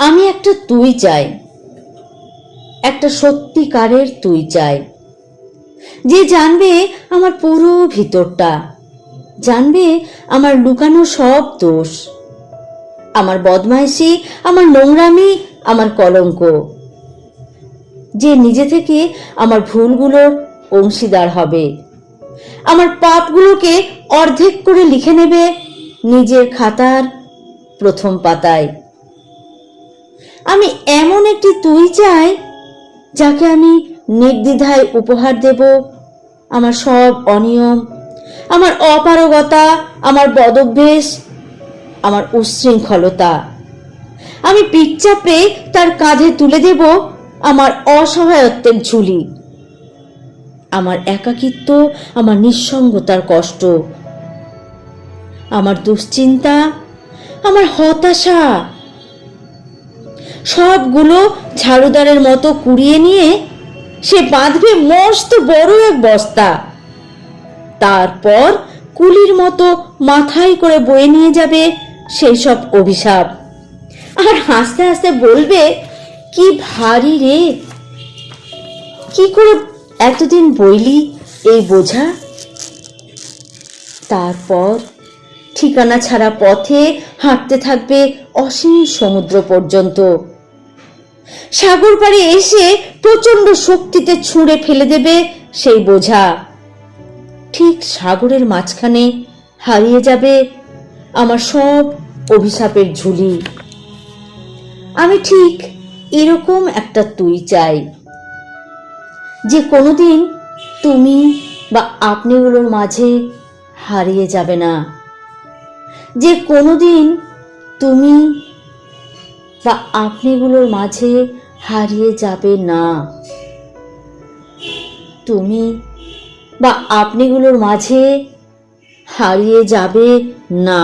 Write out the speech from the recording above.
আমি একটা তুই চাই, একটা সত্যিকারের তুই চাই, যে জানবে আমার পুরো ভিতরটা, জানবে আমার লুকানো সব দোষ, আমার বদমাইশি, আমার নোংরামি, আমার কলঙ্ক, যে নিজে থেকে আমার ভুলগুলোর অংশীদার হবে, আমার পাপগুলোকে অর্ধেক করে লিখে নেবে নিজের খাতার প্রথম পাতায়। আমি এমন একটি তুই চাই, যাকে আমি নির্দ্বিধায় উপহার দেব আমার সব অনিয়ম, আমার অপারগতা, আমার বদভ্যেস, আমার উচ্ছৃঙ্খলতা। আমি পিঠ চাপড়ে তার কাঁধে তুলে দেব আমার অসহায়ত্বের ঝুলি, আমার একাকিত্ব, আমার নিঃসঙ্গতার কষ্ট, আমার দুশ্চিন্তা, আমার হতাশা, সবগুলো ঝাড়ুদারের মতো কুড়িয়ে নিয়ে সে বাঁধবে মস্ত বড় এক বস্তা। তারপর কুলির মতো মাথায় করে বয়ে নিয়ে যাবে সেই সব অভিশাপ, আর হাসতে হাসতে বলবে, কি ভারী রে, কি করে এতদিন বইলি এই বোঝা। তারপর ঠিকানা ছাড়া পথে হাঁটতে থাকবে অসীম সমুদ্র পর্যন্ত। সাগর পাড়ে এসে প্রচন্ড শক্তিতে ছুঁড়ে ফেলে দেবে সেই বোঝা। ঠিক সাগরের মাঝখানে হারিয়ে যাবে আমার সব অভিশাপের ঝুলি। আমি ঠিক এরকম একটা তুই চাই, যে কোনোদিন তুমি বা আপনিগুলোর মাঝে হারিয়ে যাবে না, যে কোনোদিন তুমি বা আপনিগুলোর মাঝে হারিয়ে যাবে না, তুমি বা আপনিগুলোর মাঝে হারিয়ে যাবে না।